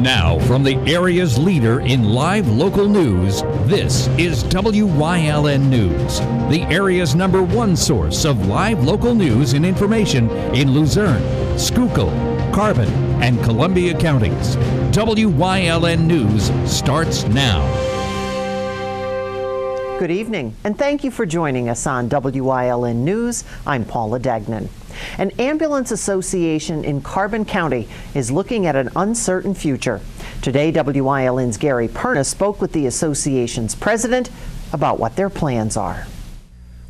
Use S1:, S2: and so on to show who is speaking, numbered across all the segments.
S1: Now, from the area's leader in live local news, this is WYLN News, the area's #1 source of live local news and information in Luzerne, Schuylkill, Carbon, and Columbia counties. WYLN News starts now.
S2: Good evening, and thank you for joining us on WYLN News. I'm Paula Dagnan. An ambulance association in Carbon County is looking at an uncertain future. Today, WYLN's Gary Perna spoke with the association's president about what their plans are.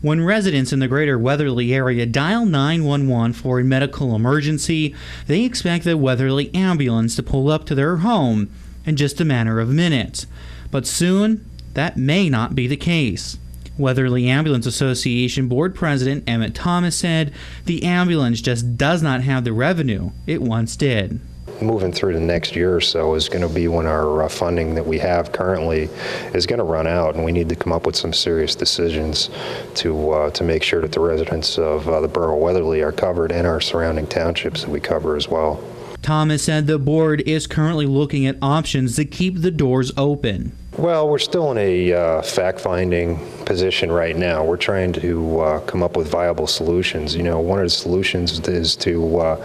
S3: When residents in the greater Weatherly area dial 911 for a medical emergency, they expect the Weatherly ambulance to pull up to their home in just a matter of minutes. But soon, that may not be the case. Weatherly Ambulance Association Board President Emmett Thomas said the ambulance just does not have the revenue it once did.
S4: Moving through the next year or so is going to be when our funding that we have currently is going to run out, and we need to come up with some serious decisions to make sure that the residents of the borough of Weatherly are covered and our surrounding townships that we cover as well.
S3: Thomas said the board is currently looking at options to keep the doors open.
S4: Well, we're still in a fact-finding position right now. We're trying to come up with viable solutions. You know, one of the solutions is to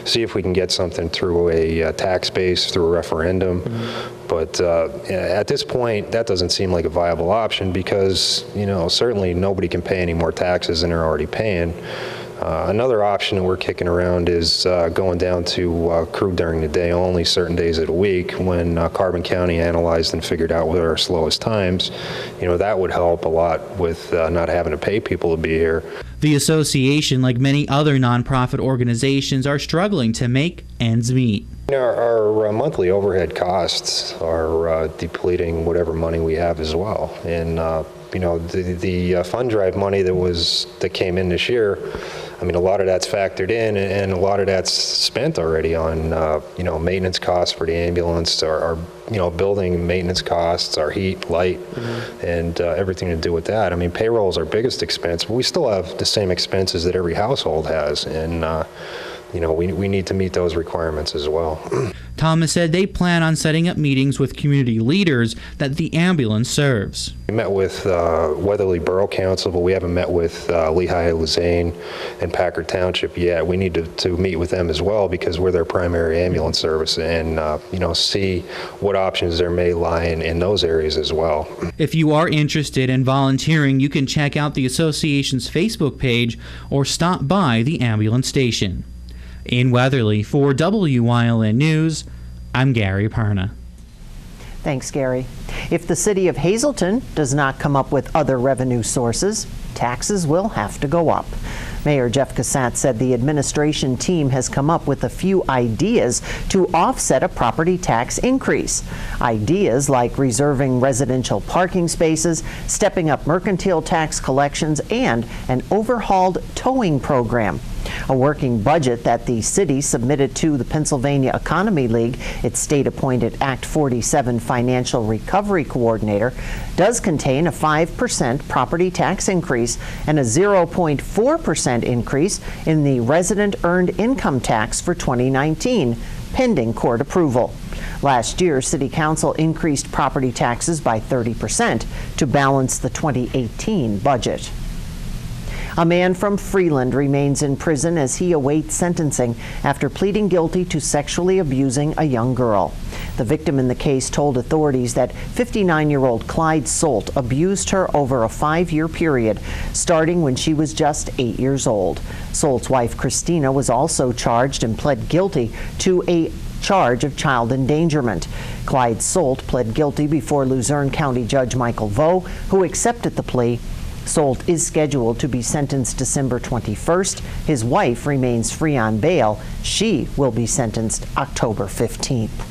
S4: see if we can get something through a tax base, through a referendum. But at this point, that doesn't seem like a viable option because, you know, certainly nobody can pay any more taxes than they're already paying. Another option that we're kicking around is going down to crew during the day only, certain days of the week. When Carbon County analyzed and figured out what are our slowest times, you know, that would help a lot with not having to pay people to be here.
S3: The association, like many other nonprofit organizations, are struggling to make ends meet.
S4: Our monthly overhead costs are depleting whatever money we have as well. And you know, the fund drive money that came in this year, I mean, a lot of that's factored in, and a lot of that's spent already on, you know, maintenance costs for the ambulance, our you know, building maintenance costs, our heat, light, and everything to do with that. I mean, payroll is our biggest expense, but we still have the same expenses that every household has, and you know, we need to meet those requirements as well.
S3: Thomas said they plan on setting up meetings with community leaders that the ambulance serves.
S4: We met with Weatherly Borough Council, but we haven't met with Lehigh, Luzerne, and Packard Township yet. We need to meet with them as well because we're their primary ambulance service, and you know, see what options there may lie in those areas as well.
S3: If you are interested in volunteering, you can check out the association's Facebook page or stop by the ambulance station. In Weatherly, for WYLN News, I'm Gary Perna.
S2: Thanks, Gary. If the city of Hazleton does not come up with other revenue sources, taxes will have to go up. Mayor Jeff Cassatt said the administration team has come up with a few ideas to offset a property tax increase. Ideas like reserving residential parking spaces, stepping up mercantile tax collections, and an overhauled towing program. A working budget that the city submitted to the Pennsylvania Economy League, its state-appointed Act 47 financial recovery coordinator, does contain a 5% property tax increase and a 0.4% increase in the resident earned income tax for 2019, pending court approval. Last year, City Council increased property taxes by 30% to balance the 2018 budget. A man from Freeland remains in prison as he awaits sentencing after pleading guilty to sexually abusing a young girl. The victim in the case told authorities that 59-year-old Clyde Solt abused her over a 5-year period, starting when she was just 8 years old. Solt's wife, Christina, was also charged and pled guilty to a charge of child endangerment. Clyde Solt pled guilty before Luzerne County Judge Michael Vo, who accepted the plea. Solt is scheduled to be sentenced December 21st. His wife remains free on bail. She will be sentenced October 15th.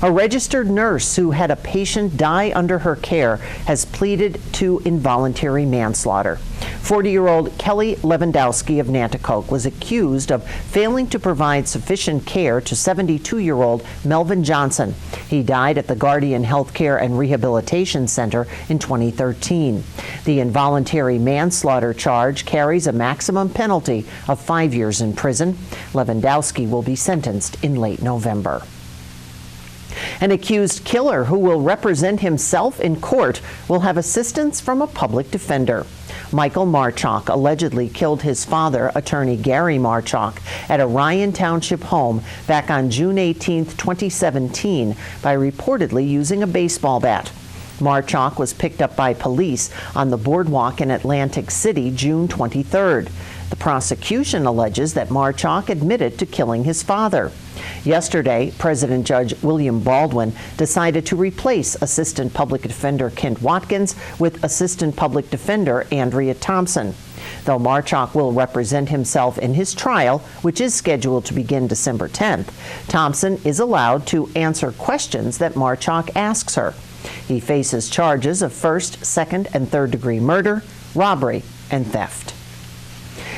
S2: A registered nurse who had a patient die under her care has pleaded to involuntary manslaughter. 40-year-old Kelly Lewandowski of Nanticoke was accused of failing to provide sufficient care to 72-year-old Melvin Johnson. He died at the Guardian Healthcare and Rehabilitation Center in 2013. The involuntary manslaughter charge carries a maximum penalty of 5 years in prison. Lewandowski will be sentenced in late November. An accused killer who will represent himself in court will have assistance from a public defender. Michael Marchok allegedly killed his father, attorney Gary Marchok, at a Ryan Township home back on June 18, 2017, by reportedly using a baseball bat. Marchok was picked up by police on the boardwalk in Atlantic City June 23rd. The prosecution alleges that Marchok admitted to killing his father. Yesterday, President Judge William Baldwin decided to replace Assistant Public Defender Kent Watkins with Assistant Public Defender Andrea Thompson. Though Marchok will represent himself in his trial, which is scheduled to begin December 10th, Thompson is allowed to answer questions that Marchok asks her. He faces charges of first, second, and third-degree murder, robbery, and theft.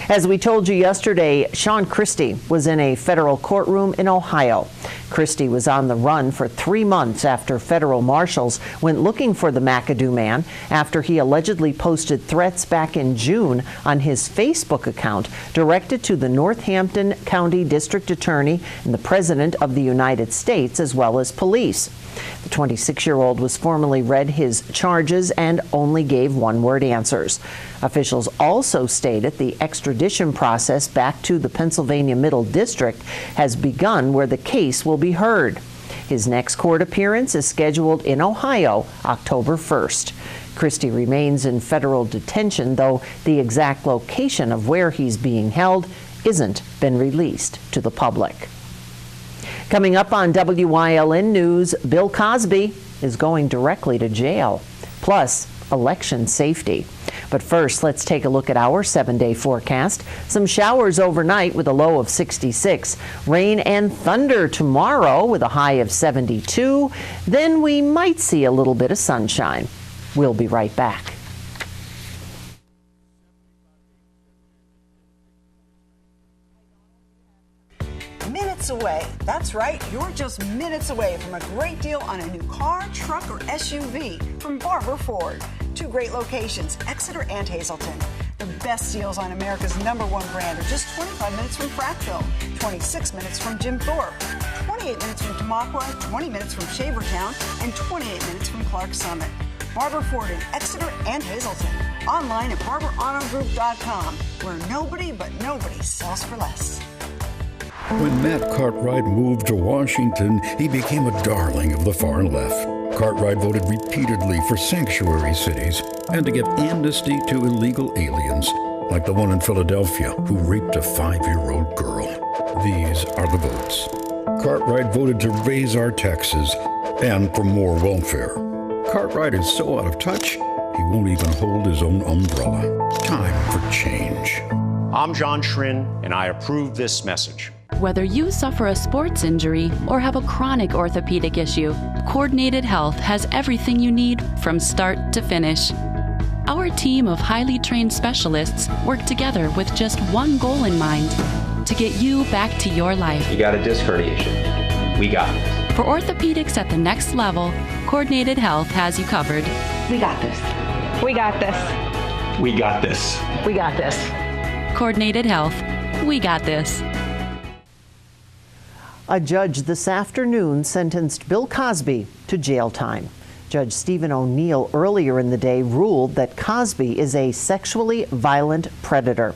S2: As we told you yesterday, Sean Christie was in a federal courtroom in Ohio. Christie was on the run for 3 months after federal marshals went looking for the McAdoo man after he allegedly posted threats back in June on his Facebook account directed to the Northampton County District Attorney and the President of the United States, as well as police. The 26-year-old was formally read his charges and only gave one-word answers. Officials also stated the extradition process back to the Pennsylvania Middle District has begun, where the case will be heard. His next court appearance is scheduled in Ohio, October 1st. Christie remains in federal detention, though the exact location of where he's being held isn't been released to the public. Coming up on WYLN News, Bill Cosby is going directly to jail, plus election safety. But first, let's take a look at our 7-day forecast. Some showers overnight with a low of 66. Rain and thunder tomorrow with a high of 72. Then we might see a little bit of sunshine. We'll be right back.
S5: Minutes away. That's right, you're just minutes away from a great deal on a new car, truck, or SUV from Barber Ford. 2 great locations, Exeter and Hazleton. The best deals on America's #1 brand are just 25 minutes from Frackville, 26 minutes from Jim Thorpe, 28 minutes from Tamaqua, 20 minutes from Shavertown, and 28 minutes from Clark Summit. Barber Ford in Exeter and Hazleton. Online at barberautogroup.com, where nobody but nobody sells for less.
S6: When Matt Cartwright moved to Washington, he became a darling of the far left. Cartwright voted repeatedly for sanctuary cities and to give amnesty to illegal aliens, like the one in Philadelphia who raped a 5-year-old girl. These are the votes. Cartwright voted to raise our taxes and for more welfare. Cartwright is so out of touch, he won't even hold his own umbrella. Time for change.
S7: I'm John Schrin, and I approve this message.
S8: Whether you suffer a sports injury or have a chronic orthopedic issue, Coordinated Health has everything you need from start to finish. Our team of highly trained specialists work together with just one goal in mind: to get you back to your life.
S9: You got a disc herniation. We got this.
S8: For orthopedics at the next level, Coordinated Health has you covered.
S10: We got this. We got this.
S9: We got this.
S10: We got this.
S8: Coordinated Health. We got this.
S2: A judge this afternoon sentenced Bill Cosby to jail time. Judge Stephen O'Neill earlier in the day ruled that Cosby is a sexually violent predator.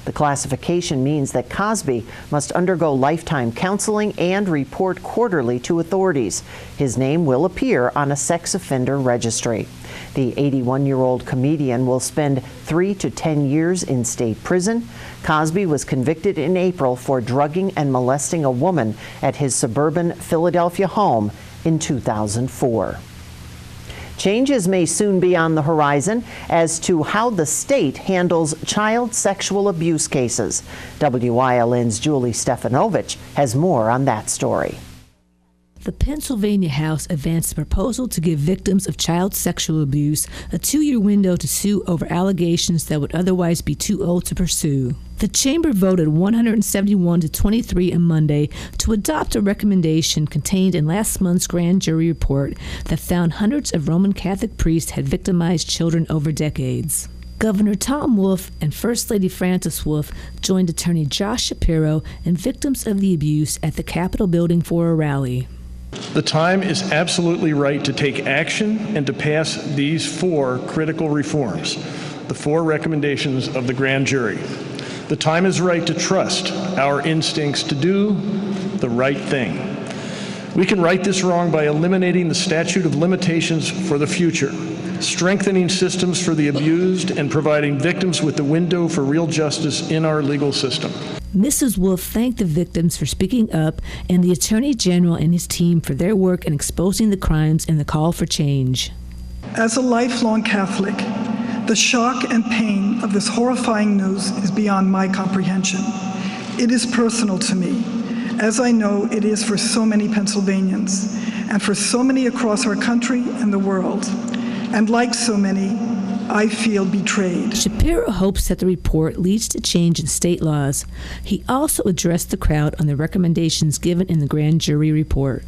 S2: The classification means that Cosby must undergo lifetime counseling and report quarterly to authorities. His name will appear on a sex offender registry. The 81-year-old comedian will spend 3 to 10 years in state prison. Cosby was convicted in April for drugging and molesting a woman at his suburban Philadelphia home in 2004. Changes may soon be on the horizon as to how the state handles child sexual abuse cases. WYLN's Julie Stefanovich has more on that story.
S11: The Pennsylvania House advanced a proposal to give victims of child sexual abuse a 2-year window to sue over allegations that would otherwise be too old to pursue. The chamber voted 171 to 23 on Monday to adopt a recommendation contained in last month's grand jury report that found hundreds of Roman Catholic priests had victimized children over decades. Governor Tom Wolf and First Lady Frances Wolf joined attorney Josh Shapiro and victims of the abuse at the Capitol building for a rally.
S12: The time is absolutely right to take action and to pass these 4 critical reforms, the 4 recommendations of the grand jury. The time is right to trust our instincts to do the right thing. We can right this wrong by eliminating the statute of limitations for the future, strengthening systems for the abused, and providing victims with the window for real justice in our legal system.
S11: Mrs. Wolf thanked the victims for speaking up and the Attorney General and his team for their work in exposing the crimes and the call for change.
S13: As a lifelong Catholic, the shock and pain of this horrifying news is beyond my comprehension. It is personal to me, as I know it is for so many Pennsylvanians and for so many across our country and the world. And like so many, I feel betrayed.
S11: Shapiro hopes that the report leads to change in state laws. He also addressed the crowd on the recommendations given in the grand jury report.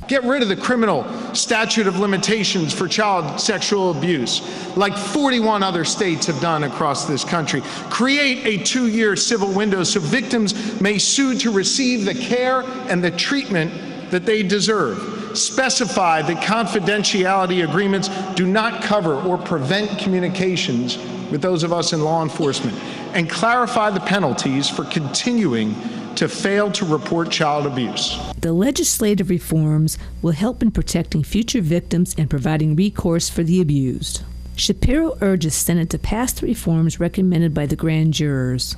S14: Get rid of the criminal statute of limitations for child sexual abuse, like 41 other states have done across this country. Create a 2-year civil window so victims may sue to receive the care and the treatment that they deserve. Specify that confidentiality agreements do not cover or prevent communications with those of us in law enforcement, and clarify the penalties for continuing to fail to report child abuse.
S11: The legislative reforms will help in protecting future victims and providing recourse for the abused. Shapiro urges Senate to pass the reforms recommended by the grand jurors.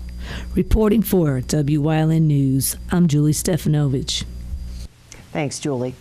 S11: Reporting for WYLN News, I'm Julie Stefanovich.
S2: Thanks, Julie.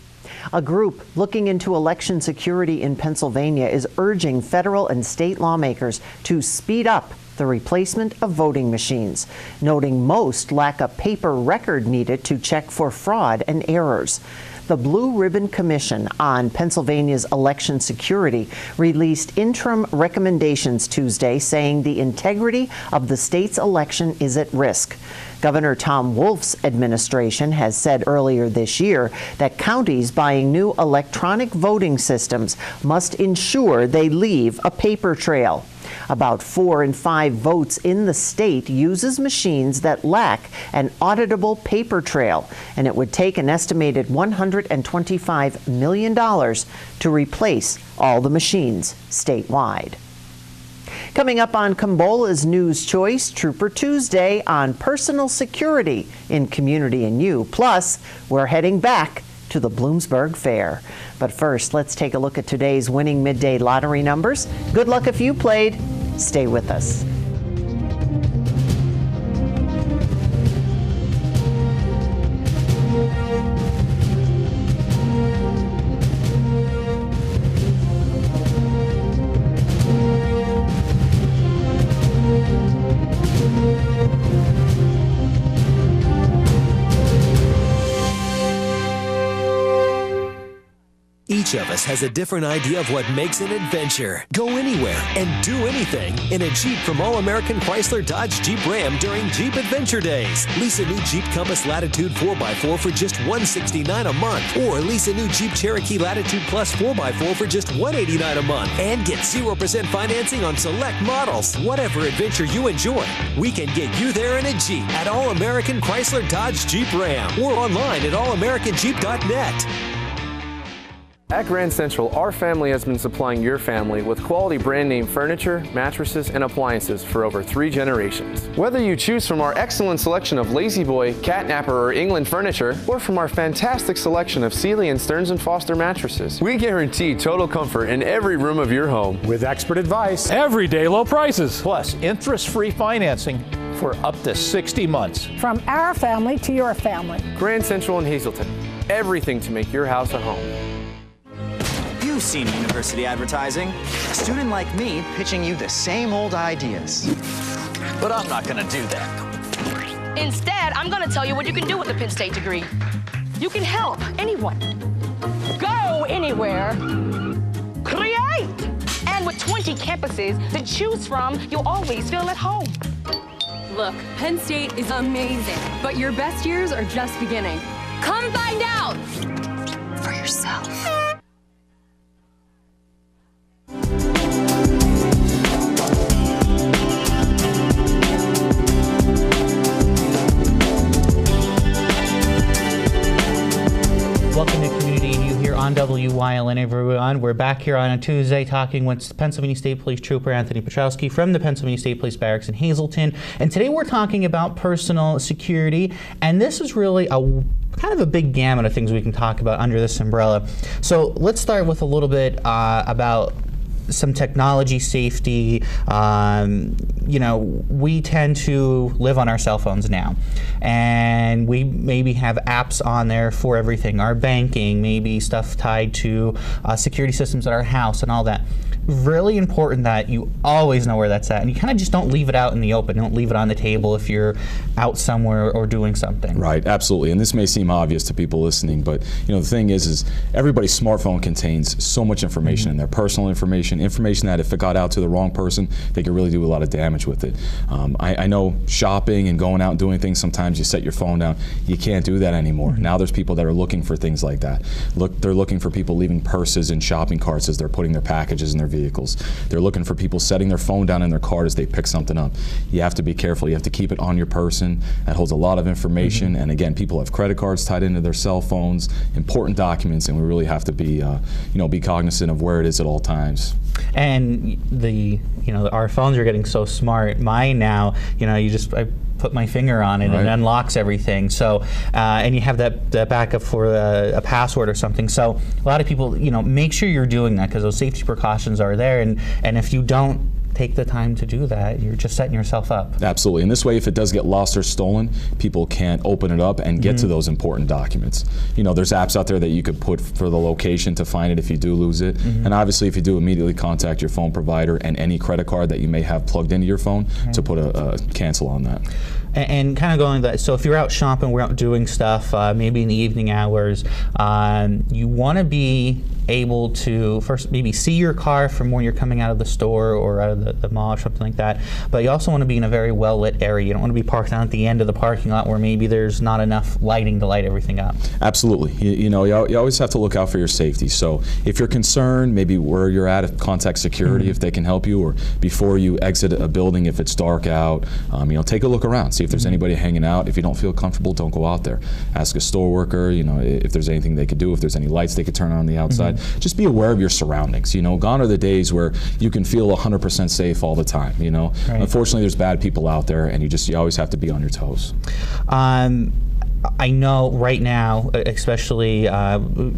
S2: A group looking into election security in Pennsylvania is urging federal and state lawmakers to speed up the replacement of voting machines, noting most lack a paper record needed to check for fraud and errors. The Blue Ribbon Commission on Pennsylvania's election security released interim recommendations Tuesday saying the integrity of the state's election is at risk. Governor Tom Wolf's administration has said earlier this year that counties buying new electronic voting systems must ensure they leave a paper trail. About 4 in 5 votes in the state uses machines that lack an auditable paper trail, and it would take an estimated $125 million to replace all the machines statewide. Coming up on Combola's News Choice, Trooper Tuesday on personal security in Community and You. Plus, we're heading back to the Bloomsburg Fair. But first, let's take a look at today's winning midday lottery numbers. Good luck if you played. Stay with us.
S15: Each of us has a different idea of what makes an adventure. Go anywhere and do anything in a Jeep from All-American Chrysler Dodge Jeep Ram during Jeep Adventure Days. Lease a new Jeep Compass Latitude 4x4 for just $169 a month. Or lease a new Jeep Cherokee Latitude Plus 4x4 for just $189 a month. And get 0% financing on select models. Whatever adventure you enjoy, we can get you there in a Jeep at All-American Chrysler Dodge Jeep Ram. Or online at allamericanjeep.net.
S16: At Grand Central, our family has been supplying your family with quality brand name furniture, mattresses, and appliances for over 3 generations. Whether you choose from our excellent selection of Lazy Boy, Catnapper, or England furniture, or from our fantastic selection of Sealy and Stearns & Foster mattresses, we guarantee total comfort in every room of your home.
S17: With expert advice, everyday low prices, plus interest-free financing for up to 60 months.
S18: From our family to your family.
S16: Grand Central in Hazleton. Everything to make your house a home.
S19: You've seen university advertising. A student like me pitching you the same old ideas. But I'm not gonna do that.
S20: Instead, I'm gonna tell you what you can do with a Penn State degree. You can help anyone. Go anywhere. Create! And with 20 campuses to choose from, you'll always feel at home.
S21: Look, Penn State is amazing, but your best years are just beginning. Come find out for yourself.
S3: Welcome to Community and on Wyln, everyone. We're back here on a Tuesday talking with Pennsylvania State Police Trooper Anthony Petrowski from the Pennsylvania State Police Barracks in Hazleton. And today we're talking about personal security, and this is really a kind of a big gamut of things we can talk about under this umbrella. So let's start with a little bit about some technology safety. We tend to live on our cell phones now, and we maybe have apps on there for everything, our banking, maybe stuff tied to security systems at our house and all that. Really important that you always know where that's at, and you kind of just don't leave it out in the open. Don't leave it on the table if you're out somewhere or doing something.
S1: Right, absolutely. And this may seem obvious to people listening, but the thing is everybody's smartphone contains so much information in there, personal information that if it got out to the wrong person, they could really do a lot of damage with it. I know shopping and going out and doing things, sometimes you set your phone down. You can't do that anymore. Now there's people that are looking for things like that. They're looking for people leaving purses in shopping carts as they're putting their packages in their vehicles. They're looking for people setting their phone down in their cart as they pick something up. You have to be careful. You have to keep it on your person. That holds a lot of information. And again, people have credit cards tied into their cell phones, important documents, and we really have to be, be cognizant of where it is at all times.
S3: And our phones are getting so smart. Mine now, I put my finger on it and it unlocks everything. So, and you have that backup for a password or something. So a lot of people, make sure you're doing that because those safety precautions are there. And if you don't take the time to do that, you're just setting yourself up.
S1: Absolutely. And this way, if it does get lost or stolen, people can't open it up and get to those important documents. There's apps out there that you could put for the location to find it if you do lose it. And obviously, if you do, immediately contact your phone provider and any credit card that you may have plugged into your phone to put a cancel on that.
S3: And kind of going that, so if you're out shopping, we're out doing stuff, maybe in the evening hours, you want to be able to first maybe see your car from when you're coming out of the store or out of the mall or something like that. But you also want to be in a very well-lit area. You don't want to be parked down at the end of the parking lot where maybe there's not enough lighting to light everything up.
S1: Absolutely. You always have to look out for your safety. So if you're concerned, maybe where you're at, contact security if they can help you, or before you exit a building if it's dark out, take a look around. See if there's anybody hanging out. If you don't feel comfortable, don't go out there. Ask a store worker, if there's anything they could do, if there's any lights they could turn on the outside. Just be aware of your surroundings. Gone are the days where you can feel 100% safe all the time. Unfortunately, there's bad people out there, and you always have to be on your toes.
S3: I know right now, especially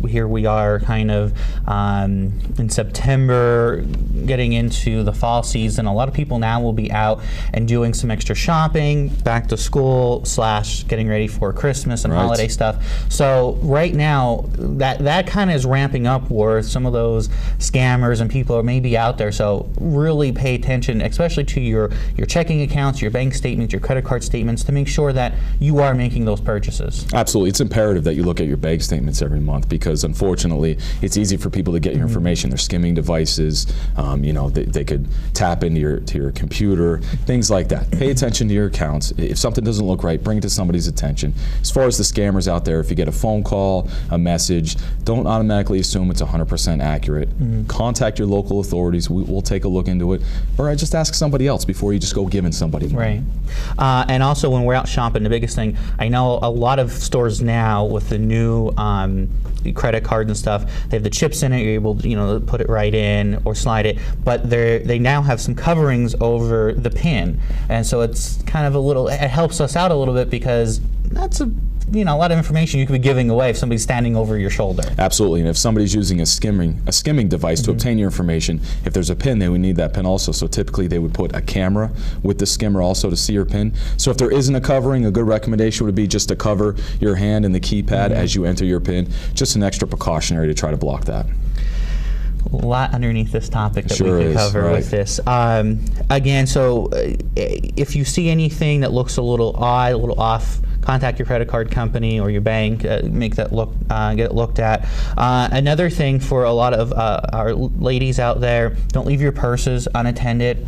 S3: here we are kind of in September, getting into the fall season. A lot of people now will be out and doing some extra shopping, back to school / getting ready for Christmas and holiday stuff. So right now, that kind of is ramping up where some of those scammers and people are maybe out there. So really pay attention, especially to your checking accounts, your bank statements, your credit card statements, to make sure that you are making those purchases.
S1: Absolutely. It's imperative that you look at your bank statements every month because, unfortunately, it's easy for people to get your information. They're skimming devices. They could tap into your computer, things like that. Pay attention to your accounts. If something doesn't look right, bring it to somebody's attention. As far as the scammers out there, if you get a phone call, a message, don't automatically assume it's 100% accurate. Contact your local authorities. We'll take a look into it. Or just ask somebody else before you just go giving somebody money.
S3: Right. And also, when we're out shopping, the biggest thing, I know a lot of stores now with the new credit cards and stuff, they have the chips in it. You're able to put it right in or slide it, but they now have some coverings over the pin, and so it's kind of it helps us out a little bit because that's a lot of information you could be giving away if somebody's standing over your shoulder.
S1: Absolutely, and if somebody's using a skimming device to obtain your information, if there's a pin, they would need that pin also. So typically they would put a camera with the skimmer also to see your pin. So if there isn't a covering, a good recommendation would be just to cover your hand and the keypad as you enter your pin. Just an extra precautionary to try to block that.
S3: A lot underneath this topic that we could cover with this. Again, so if you see anything that looks a little odd, a little off, contact your credit card company or your bank. Make that get it looked at. Another thing for a lot of our ladies out there: don't leave your purses unattended.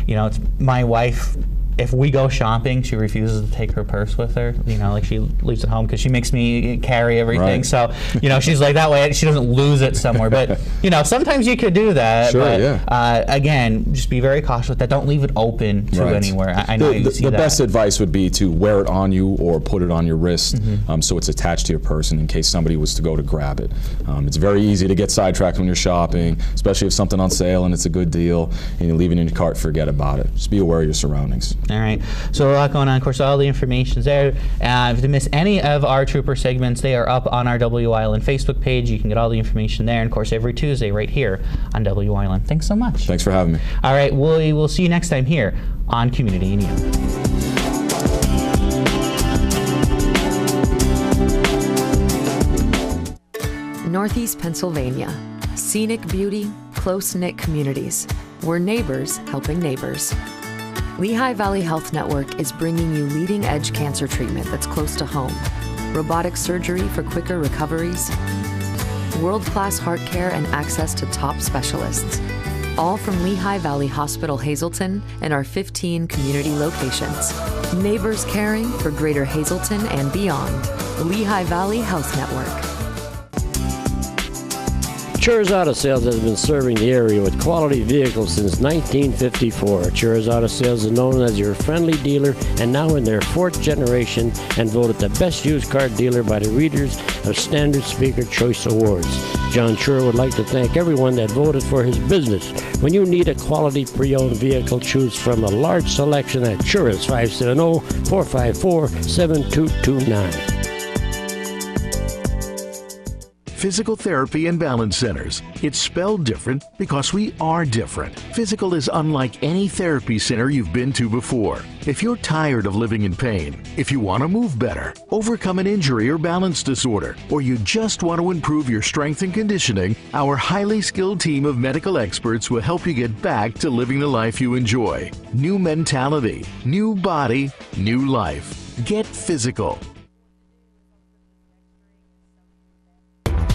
S3: It's my wife if we go shopping, she refuses to take her purse with her. You know, like she leaves it home because she makes me carry everything.
S1: Right.
S3: So, you know, she's like that way she doesn't lose it somewhere. But, you know, sometimes you could do that.
S1: Sure,
S3: but,
S1: yeah.
S3: Again, just be very cautious with that. Don't leave it open to anywhere. I know you see
S1: the
S3: that.
S1: best advice would be to wear it on you or put it on your wrist, so it's attached to your person in case somebody was to go to grab it. It's very easy to get sidetracked when you're shopping, especially if something on sale and it's a good deal and you leave it in your cart, forget about it. Just be aware of your surroundings.
S3: All right. So a lot going on. Of course, all the information's there. If you miss any of our Trooper segments, they are up on our Wyln Facebook page. You can get all the information there. And, of course, every Tuesday right here on Wyln. Thanks so much.
S1: Thanks for having me.
S3: All right. We will see you next time here on Community in You.
S4: Northeast Pennsylvania. Scenic beauty, close-knit communities. We're neighbors helping neighbors. Lehigh Valley Health Network is bringing you leading-edge cancer treatment that's close to home. Robotic surgery for quicker recoveries. World-class heart care and access to top specialists. All from Lehigh Valley Hospital Hazleton and our 15 community locations. Neighbors caring for Greater Hazleton and beyond. Lehigh Valley Health Network.
S22: Chur's Auto Sales has been serving the area with quality vehicles since 1954. Chur's Auto Sales is known as your friendly dealer and now in their 4th generation and voted the best used car dealer by the readers of Standard Speaker Choice Awards. John Chur would like to thank everyone that voted for his business. When you need a quality pre-owned vehicle, choose from a large selection at Chur's 570-454-7229.
S23: Physical Therapy and Balance Centers. It's spelled different because we are different. Physical is unlike any therapy center you've been to before. If you're tired of living in pain, if you want to move better, overcome an injury or balance disorder, or you just want to improve your strength and conditioning, our highly skilled team of medical experts will help you get back to living the life you enjoy. New mentality, new body, new life. Get physical.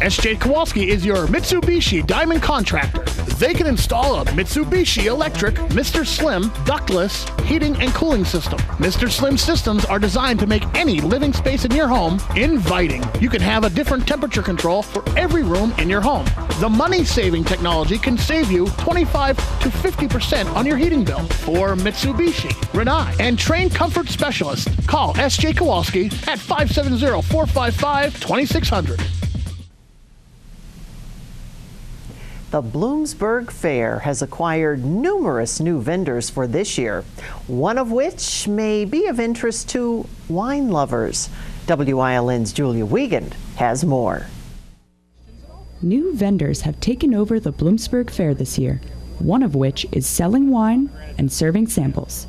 S24: S.J. Kowalski is your Mitsubishi Diamond contractor. They can install a Mitsubishi electric Mr. Slim ductless heating and cooling system. Mr. Slim systems are designed to make any living space in your home inviting. You can have a different temperature control for every room in your home. The money-saving technology can save you 25 to 50% on your heating bill. For Mitsubishi, Rinnai, and trained comfort specialists, call S.J. Kowalski at 570-455-2600.
S2: The Bloomsburg Fair has acquired numerous new vendors for this year, one of which may be of interest to wine lovers. Wyln's Julia Wiegand has more.
S25: New vendors have taken over the Bloomsburg Fair this year, one of which is selling wine and serving samples.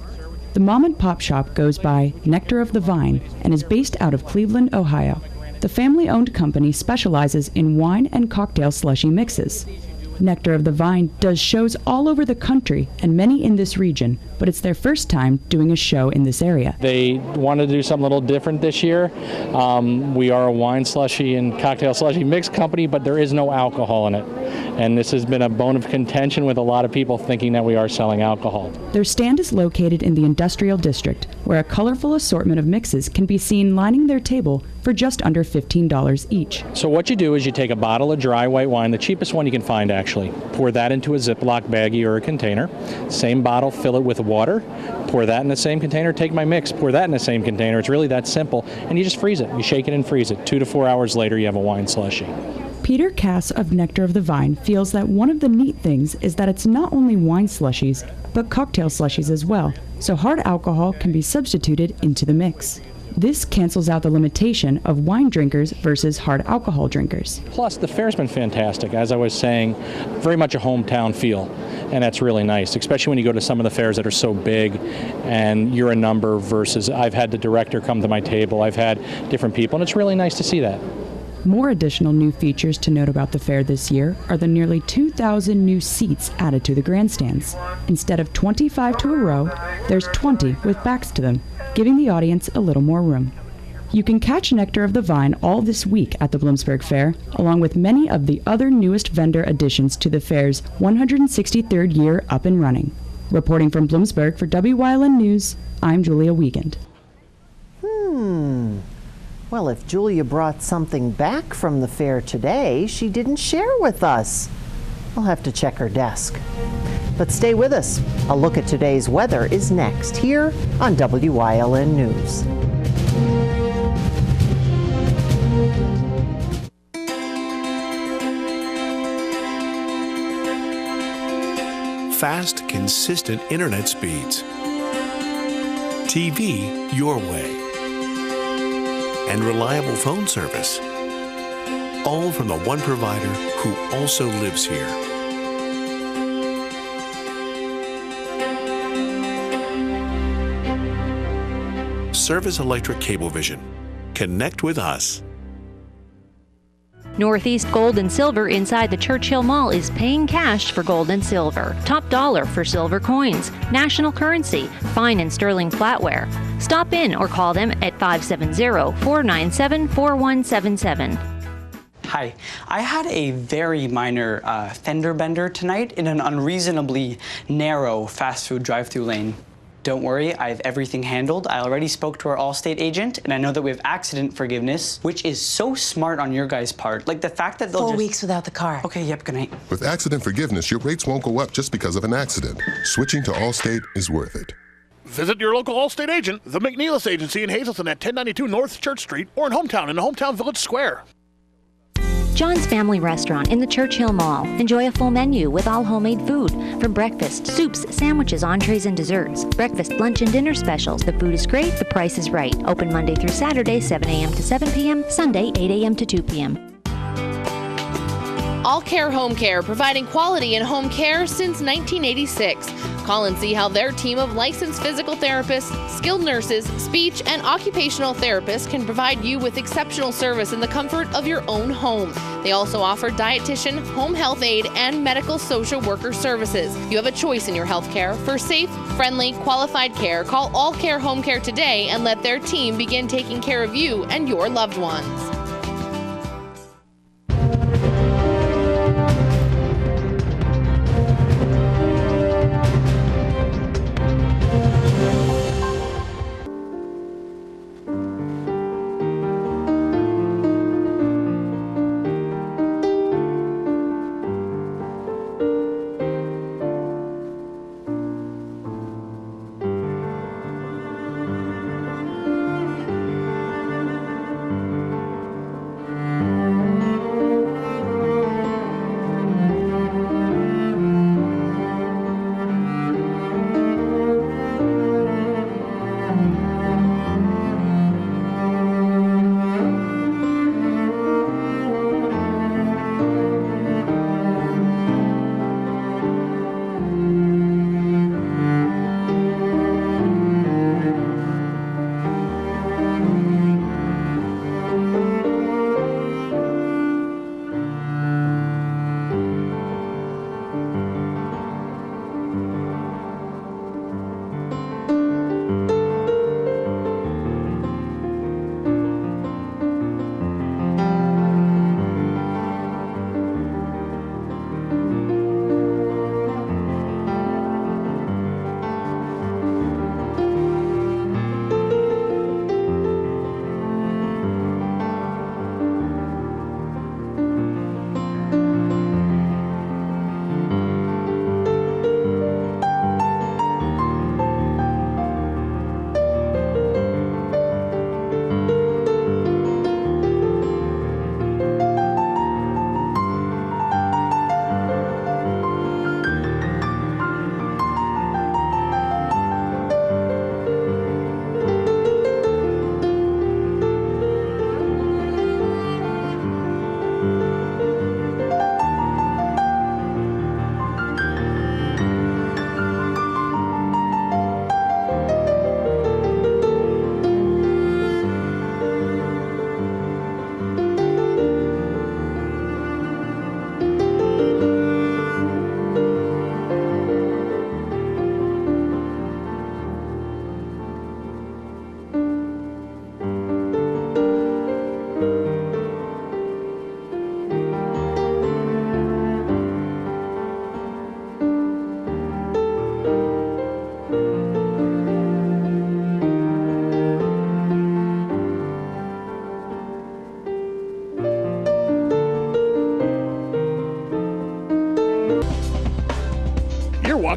S25: The mom and pop shop goes by Nectar of the Vine and is based out of Cleveland, Ohio. The family-owned company specializes in wine and cocktail slushy mixes. Nectar of the Vine does shows all over the country and many in this region, but it's their first time doing a show in this area.
S26: They wanted to do something a little different this year. We are a wine slushy and cocktail slushy mix company, but there is no alcohol in it. And this has been a bone of contention with a lot of people thinking that we are selling alcohol.
S25: Their stand is located in the industrial district, where a colorful assortment of mixes can be seen lining their table for just under $15 each.
S26: So what you do is you take a bottle of dry white wine, the cheapest one you can find actually, pour that into a Ziploc baggie or a container. Same bottle, fill it with water, pour that in the same container, take my mix, pour that in the same container. It's really that simple, and you just freeze it. You shake it and freeze it. 2 to 4 hours later, you have a wine slushy.
S25: Peter Cass of Nectar of the Vine feels that one of the neat things is that it's not only wine slushies, but cocktail slushies as well, so hard alcohol can be substituted into the mix. This cancels out the limitation of wine drinkers versus hard alcohol drinkers.
S26: Plus, the fair's been fantastic. As I was saying, very much a hometown feel, and that's really nice, especially when you go to some of the fairs that are so big and you're a number versus I've had the director come to my table, I've had different people, and it's really nice to see that.
S25: More additional new features to note about the fair this year are the nearly 2,000 new seats added to the grandstands. Instead of 25 to a row, there's 20 with backs to them, giving the audience a little more room. You can catch Nectar of the Vine all this week at the Bloomsburg Fair, along with many of the other newest vendor additions to the fair's 163rd year up and running. Reporting from Bloomsburg for Wyln News, I'm Julia Wiegand.
S2: Well, if Julia brought something back from the fair today, she didn't share with us. I'll have to check her desk. But stay with us. A look at today's weather is next here on Wyln News.
S5: Fast, consistent internet speeds. TV your way. And reliable phone service. All from the one provider who also lives here. Service Electric Cablevision. Connect with us.
S6: Northeast Gold and Silver inside the Churchill Mall is paying cash for gold and silver. Top dollar for silver coins. National currency. Fine and sterling flatware. Stop in or call them at 570-497-4177.
S7: Hi, I had a very minor fender bender tonight in an unreasonably narrow fast food drive-through lane. Don't worry, I have everything handled. I already spoke to our Allstate agent, and I know that we have accident forgiveness, which is so smart on your guys' part. Like the fact that they'll
S8: 4 weeks without the car.
S7: Okay, yep, good night.
S9: With accident forgiveness, your rates won't go up just because of an accident. Switching to Allstate is worth it.
S24: Visit your local Allstate agent, the McNeilis Agency in Hazleton at 1092 North Church Street, or in Hometown in the Hometown Village Square.
S6: John's Family Restaurant in the Churchill Mall. Enjoy a full menu with all homemade food. From breakfast, soups, sandwiches, entrees, and desserts. Breakfast, lunch, and dinner specials. The food is great, the price is right. Open Monday through Saturday, 7 a.m. to 7 p.m., Sunday, 8 a.m. to 2 p.m.
S10: All Care Home Care, providing quality in home care since 1986. Call and see how their team of licensed physical therapists, skilled nurses, speech, and occupational therapists can provide you with exceptional service in the comfort of your own home. They also offer dietitian, home health aide, and medical social worker services. You have a choice in your health care. For safe, friendly, qualified care, call All Care Home Care today and let their team begin taking care of you and your loved ones.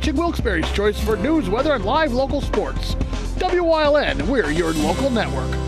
S24: watching Wilkes-Barre's choice for news, weather, and live local sports. WYLN, we're your local network.